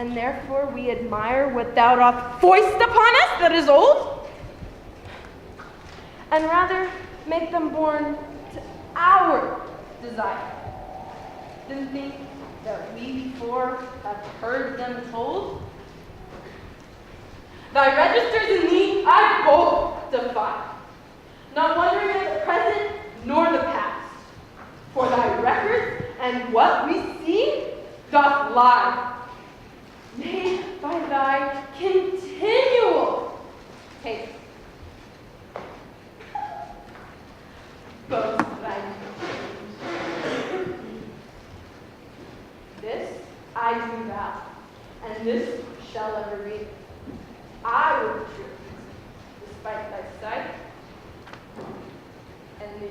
and therefore we admire what thou dost foist upon us that is old, and rather make them born to our desire, than think that we before have heard them told. Thy registers in thee I both defy, not wondering at the present nor the past, for thy records and what we see doth lie, made by thy continual haste. Boast thy change. This I do vow, and this shall ever be. I will be true, despite thy sight and thee.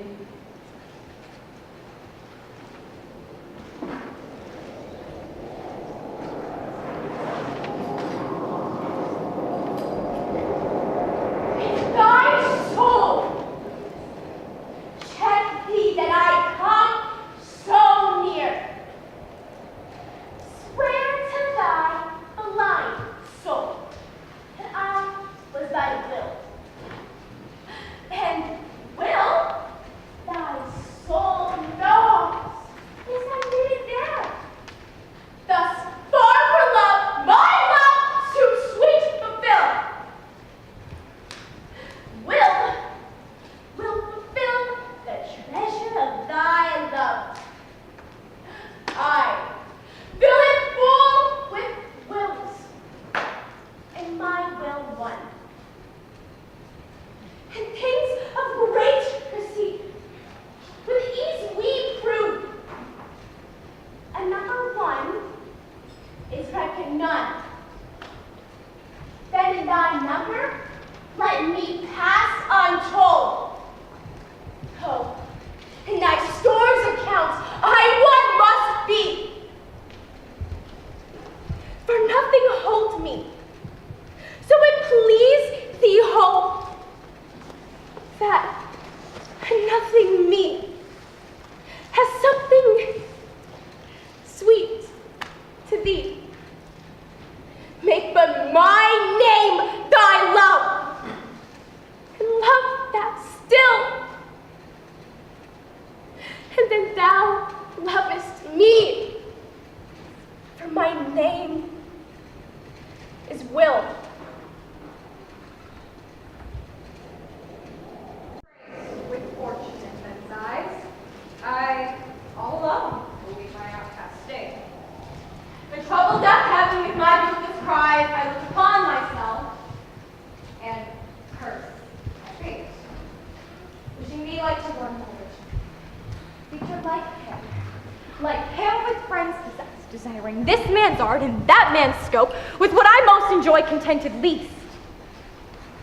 Desiring this man's art and that man's scope with what I most enjoy contented least.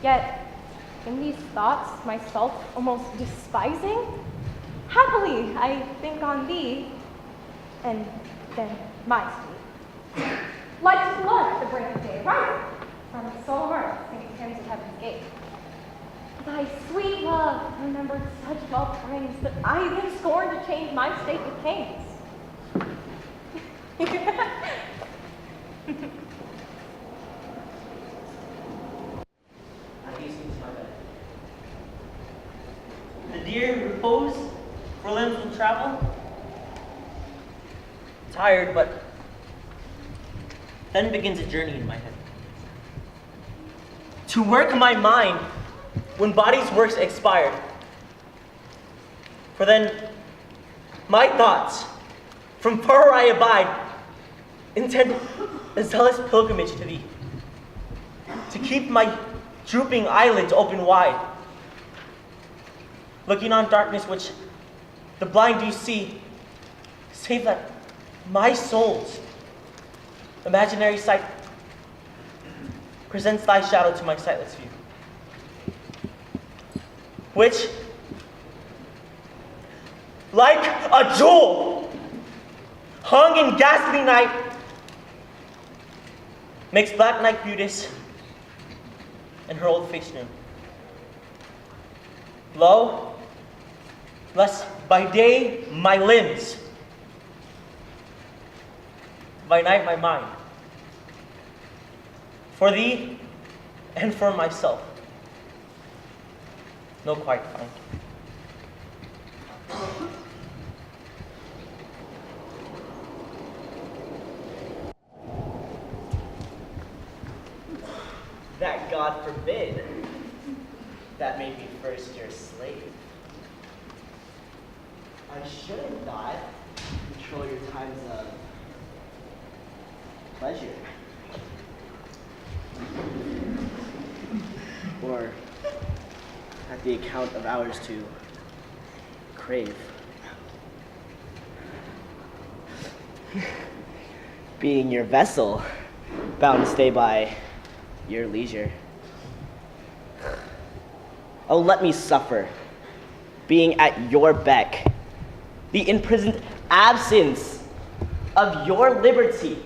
Yet, in these thoughts, myself almost despising, happily I think on thee, and then my state. Like to flood at the break of day, rising from its solemn earth, singing hymns of heaven's gate. Thy sweet love remembered such well praise that I even scorn to change my state with Cain's. The dear repose, for limbs will travel. Tired, but then begins a journey in my head. To work my mind when body's works expired. For then my thoughts, from far I abide, intend a zealous pilgrimage to thee, to keep my drooping eyelids open wide, looking on darkness which the blind do see, save that my soul's imaginary sight presents thy shadow to my sightless view, which, like a jewel hung in ghastly night, makes black night beauteous and her old face new. Lo, lest by day my limbs, by night my mind, for thee and for myself. No, quite fine. That God forbid that made me first your slave. I should have thought control your times of pleasure. Or at the account of hours to crave. Being your vessel, bound to stay by your leisure. Oh, let me suffer, being at your beck, the imprisoned absence of your liberty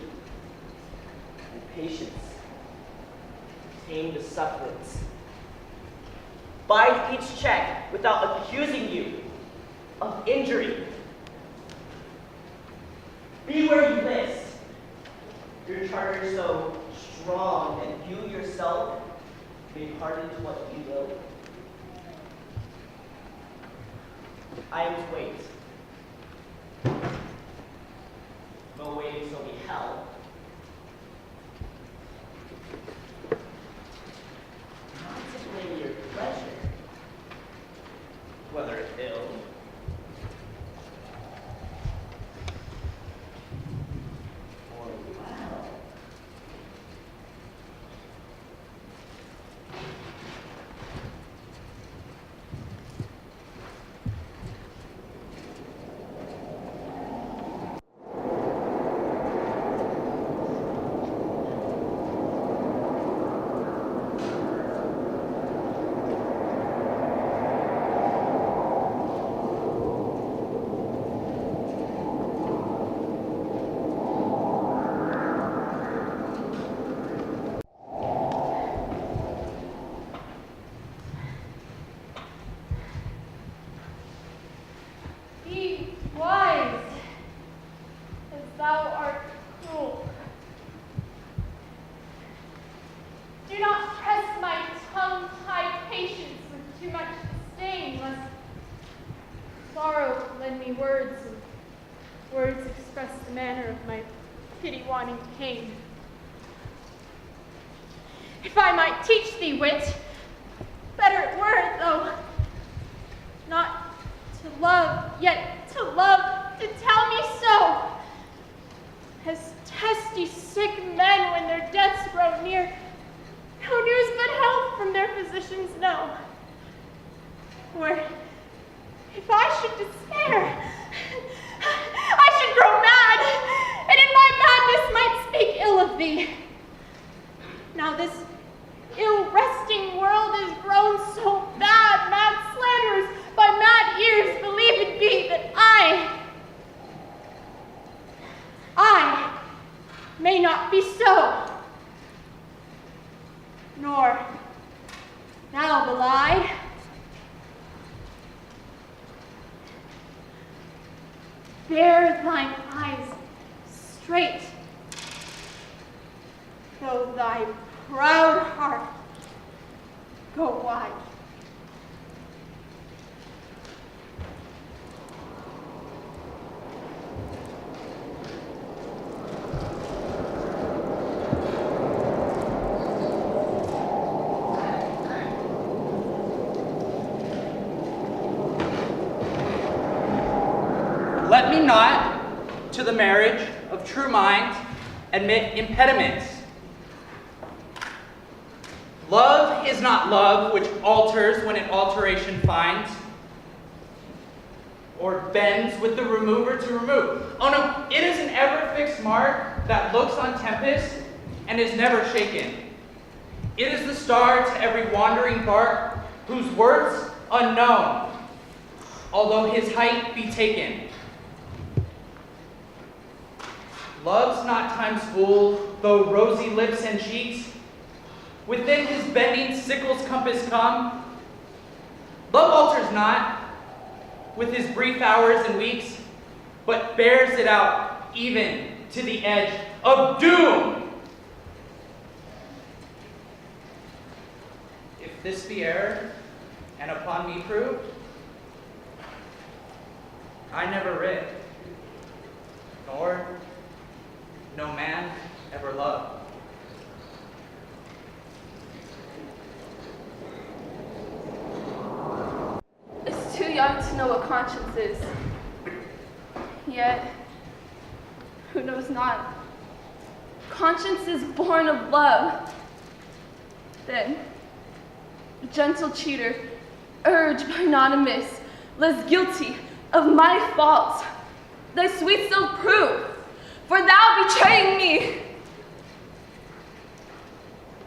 and patience. Tame the sufferance. Bide each check without accusing you of injury. Be where you list, your charter so strong, and you yourself may pardon to what you will. I am to wait. No waiting shall be hell. Not to blame your pleasure, whether ill or well. Be wise, as thou art cruel. Do not press my tongue-tied patience with too much disdain, lest sorrow lend me words, and words express the manner of my pity-wanting pain. If I might teach thee wit, better it were, though, not to love, yet to love, to tell me so. As testy sick men when their deaths grow near, no news but health from their physicians know. Or if I should despair, I should grow mad, and in my madness might speak ill of thee. Now this ill-resting world is grown so bad, mad slanderers by mad ears believe it be that I may not be so, nor thou belied. Bear thine eyes straight, though thy proud heart go wide. Let me not, to the marriage of true minds, admit impediments. Love is not love which alters when it alteration finds, or bends with the remover to remove. Oh no, it is an ever-fixed mark that looks on tempest and is never shaken. It is the star to every wandering bark, whose worth's unknown, although his height be taken. Love's not time's fool, though rosy lips and cheeks within his bending sickle's compass come. Love alters not with his brief hours and weeks, but bears it out even to the edge of doom. this the error, and upon me proved? I never read, nor no man ever loved. Is too young to know what conscience is. Yet, who knows not? Conscience is born of love. Then, gentle cheater, urged by anonymous, less guilty of my faults, thy sweet self prove, for thou betraying me.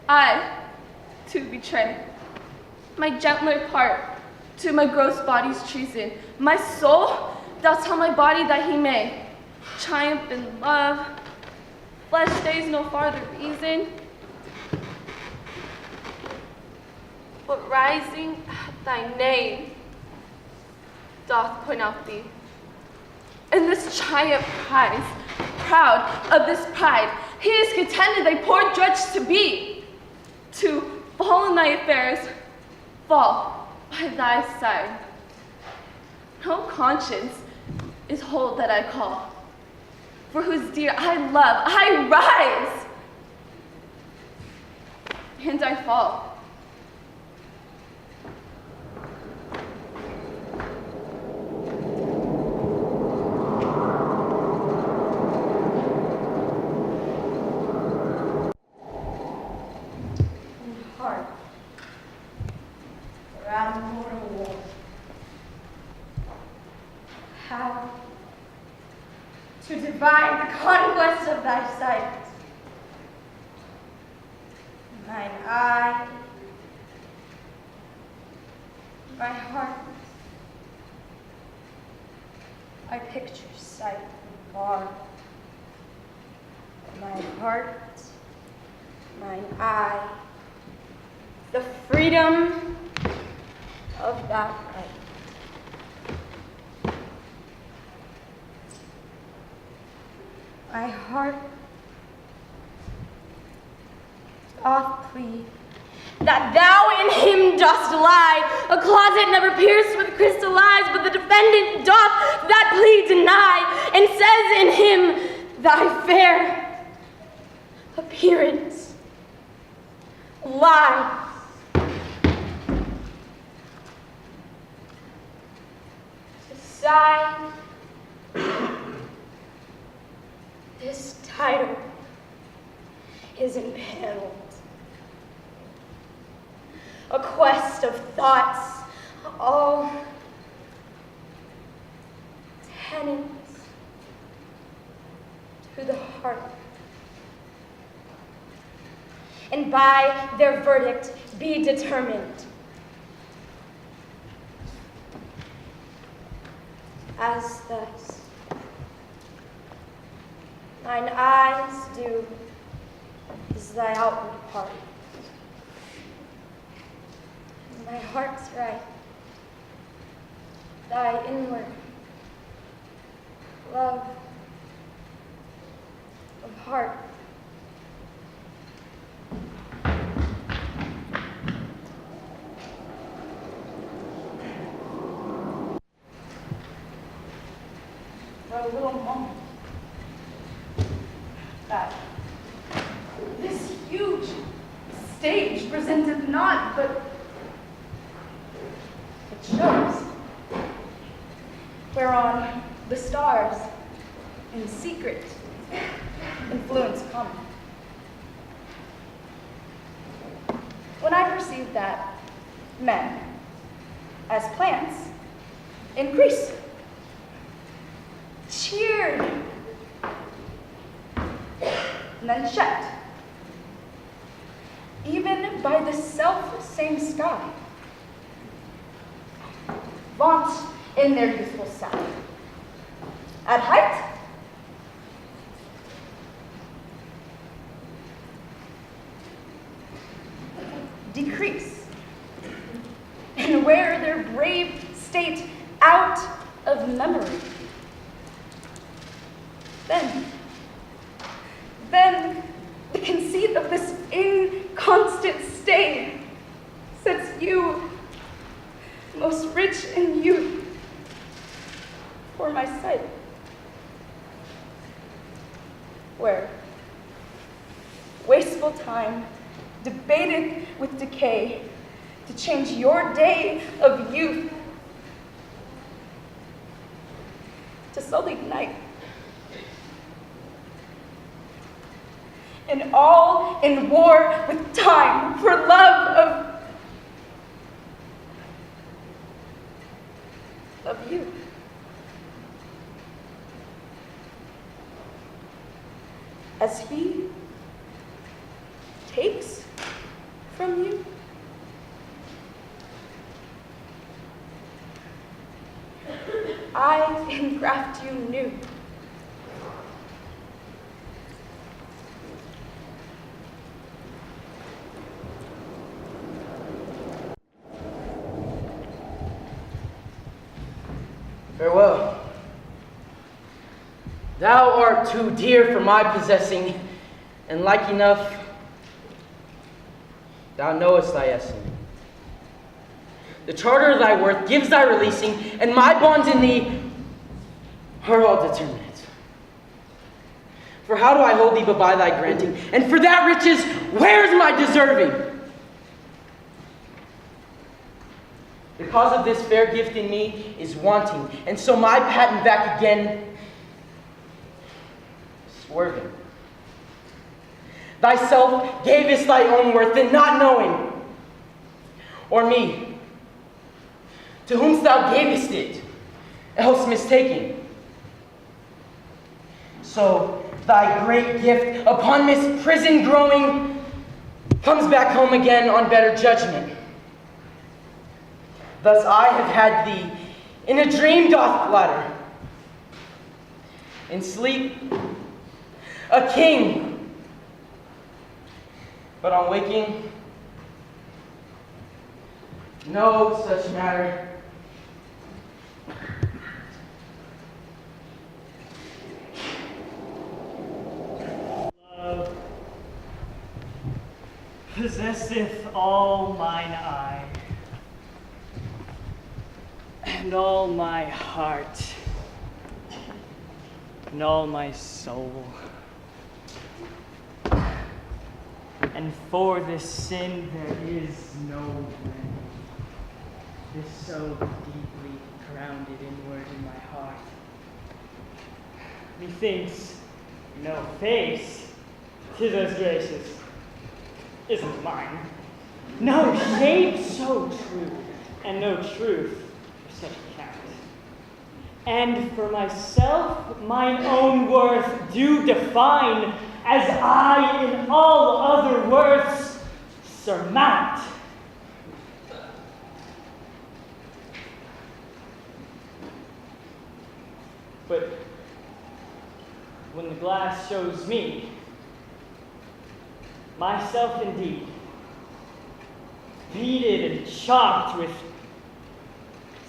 I, too, betray my gentler part to my gross body's treason. My soul, thou tell my body that he may triumph in love. Flesh stays no farther reason, but rising at thy name doth point out thee. And this triumph cries, proud of this pride, he is contented thy poor drudge to be, to fall in thy affairs, fall by thy side. No conscience is whole that I call, for whose dear I love, I rise, and I fall. Heart, around mortal war. How to divide the conquest of thy sight. Mine eye, my heart, I picture sight from far. My heart, mine eye, the freedom of that right. My heart doth plead that thou in him dost lie, a closet never pierced with crystal eyes, but the defendant doth that plea deny, and says in him thy fair appearance lies. Sign this title is impaneled. A quest of thoughts, all tenants to the heart. And by their verdict be determined. As thus, thine eyes do is thy outward part. And my heart's right, thy inward love of heart. For a little moment, that this huge stage presented not but it shows, whereon the stars in secret influence come. When I perceive that men, as plants, increase, cheered, and then shed, even by the self-same sky, vaunt in their youthful self. At height, decrease, and wear their brave state out of memory. Then the conceit of this inconstant stay sets and youth for my sight, where wasteful time debated with decay to change your day of youth to sullied night. And all in war with time for love of you. As he takes from you, I engraft you new. Farewell. Thou art too dear for my possessing, and like enough, thou knowest thy essence. The charter of thy worth gives thy releasing, and my bonds in thee are all determinate. For how do I hold thee but by thy granting? And for that riches, where is my deserving? The cause of this fair gift in me is wanting, and so my patent back again, swerving. Thyself gavest thy own worth, and not knowing, or me, to whom thou gavest it, else mistaking. So thy great gift, upon this prison growing, comes back home again on better judgment. Thus I have had thee, in a dream doth flatter, in sleep a king, but on waking, no such matter. Love possesseth all mine eye, and all my heart, and all my soul. And for this sin there is no remedy. This so deeply grounded inward in my heart. Methinks no face, 'tis as gracious, isn't mine. No shape so true, and no truth for such account. And for myself, mine own worth do define, as I in all other worths surmount. But when the glass shows me, myself indeed, beaded and chalked with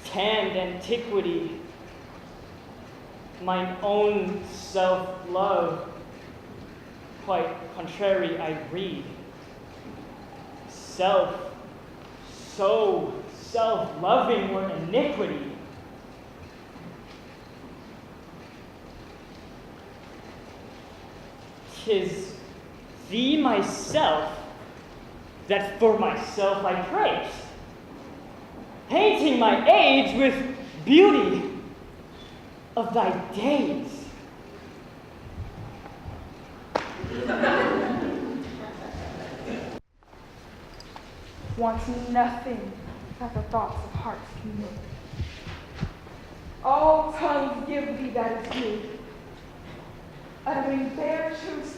tanned antiquity, mine own self-love, quite contrary I read. Self, so self-loving were iniquity. 'Tis thee myself that for myself I praise, painting my age with beauty of thy days. Wanting nothing that the thoughts of hearts can move. All tongues give thee that is due, uttering bare truths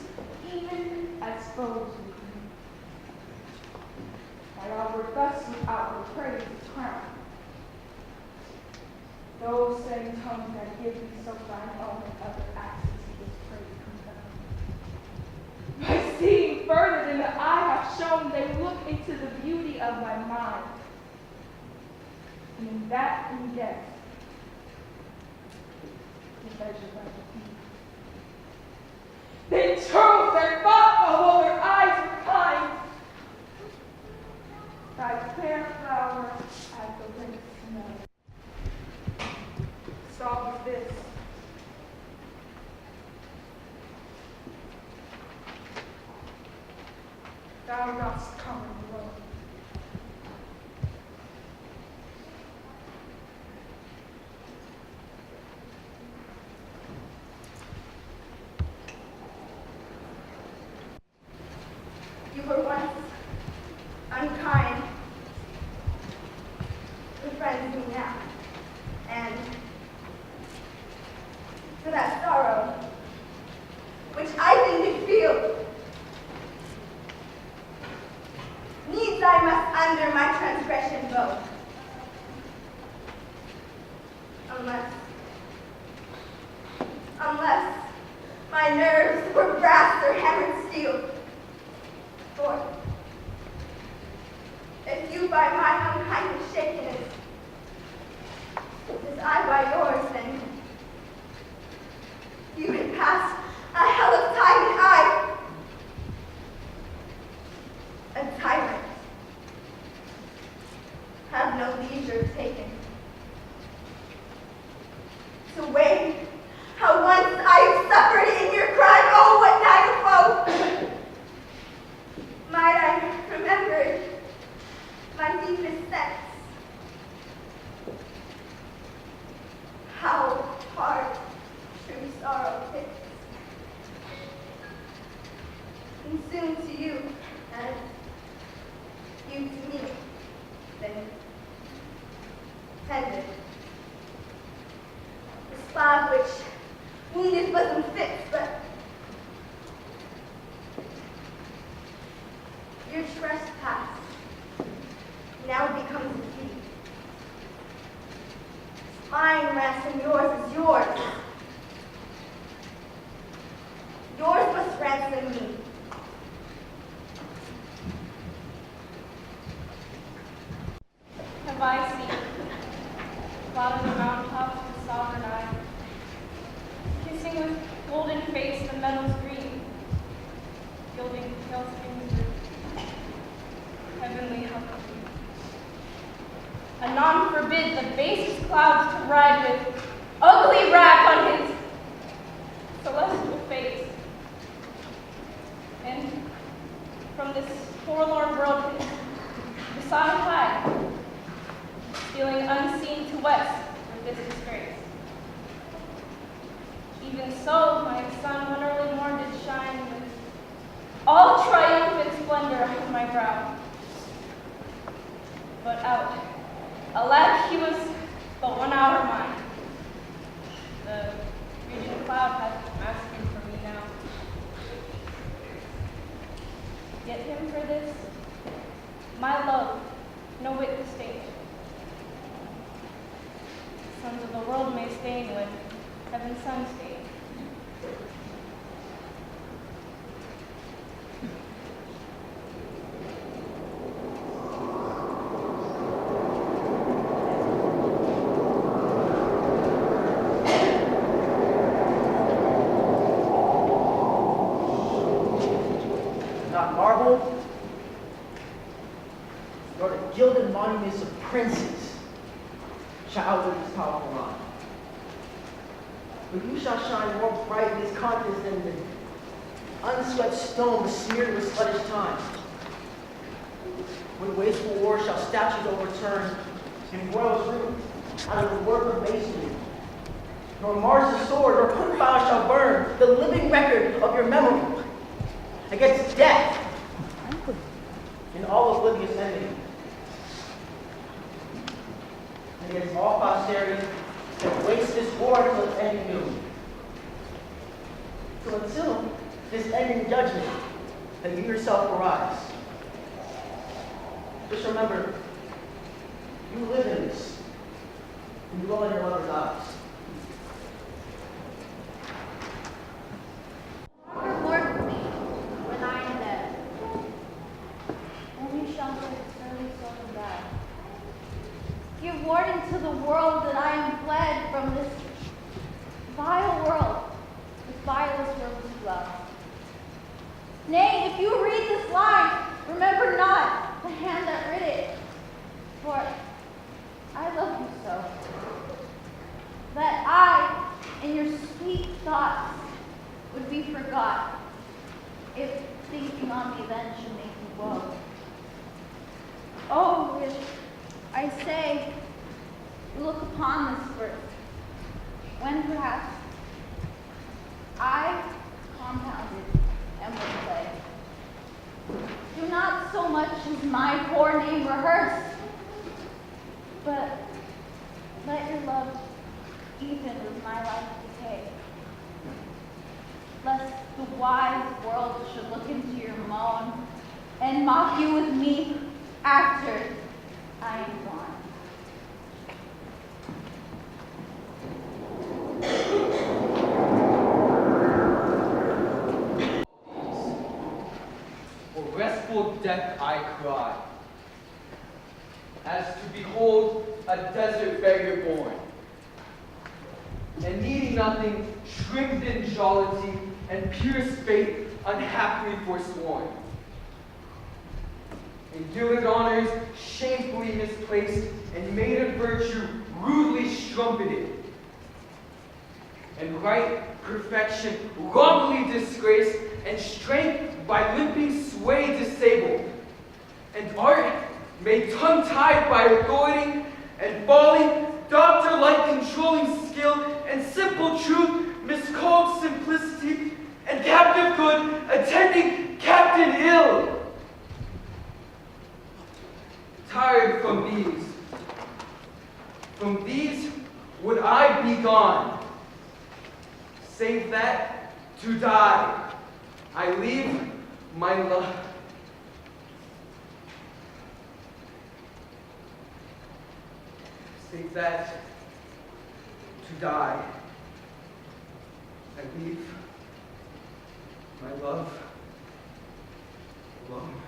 even as foes would do. Thy outward thus with outward praise is crowned. Those same tongues that give thee so thine own and other access to this praise confound. By seeing further than the eye hath shown, they look into the beauty of thy mind. And in that in depth, the measure thy defeat. They chose their thought, although their eyes were kind. Thy fair flower as the winter snow. unkind befriends me now. And for that sorrow, which I think you feel, needs I must under my transgression go. Unless my nerves were brass or hammered steel. For if you by my unkindness shaken as I by yours, then you can pass a hell of time and I, a tyrant, have no leisure taken to weigh how once I have suffered in your crime. Oh, what night of woe! Might I remember my deepest sense, how hard true sorrow hits, and soon to you as you to me, then tended. The spot which wounded bosom fits, but your trespass now becomes a fee. Mine ransom, yours is yours. Yours must ransom me. Have I seen, cloud on the mountaintops with sovereign eye, kissing with golden face the meadows green, gilding pale streams with heavenly help. Anon forbid the basest clouds to ride with ugly wrath on his celestial face. And from this forlorn world beside high, stealing unseen to west with this disgrace. Even so, my sun one early morn did shine with all triumphant splendor on my brow. But out, alack, he was but 1 hour mine. The region cloud hath masked him for me now. Yet him for this, my love, no whit disdain. Sons of the world may stain when heaven's sun stain. Not marble, nor the gilded monuments of princes shall outlive this powerful line. But you shall shine more bright in this contest than the unswept stone smeared with sluggish time. When wasteful war shall statues overturn, and royals root out of the work of masonry, nor Mars' sword, nor quick fire shall burn the living record of your memory against death and all oblivious enemy, and against all posterity that waste this war till its ending new. So until this ending judgment that you yourself will rise, just remember, you live in this, and you dwell in your lover's eyes. Lord for me, when I am dead. Only shelter surly soul and die. Give warning to the world that I am fled from this vile world, this vilest world to love. Nay, if you read this line, remember not the hand that writ it, for I love you so, that I, in your sweet thoughts, would be forgot, if thinking on me then should make me woe. Oh, if I say, look upon this birth, when perhaps I compounded and would play. do not so much as my poor name rehearse, but let your love even with my life decay, lest the wise world should look into your moan and mock you with me after I am gone. For restful death I cry, as to behold a desert beggar born, and needing nothing, shrimped in jollity, and pierced fate unhappily forsworn. In gilded honors shamefully misplaced, and maiden virtue rudely strumpeted, and right perfection wrongly disgraced, and strength by limping sway disabled, and art made tongue-tied by authority, and folly, doctor-like controlling skill, and simple truth miscalled simplicity, and captive good attending captain ill. Tired from these would I be gone, save that to die I leave my love. Save that to die I leave my love alone.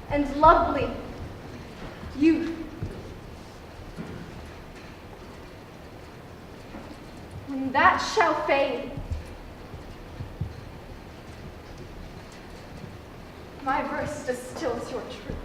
And lovely youth, that shall fade. My verse distills your truth.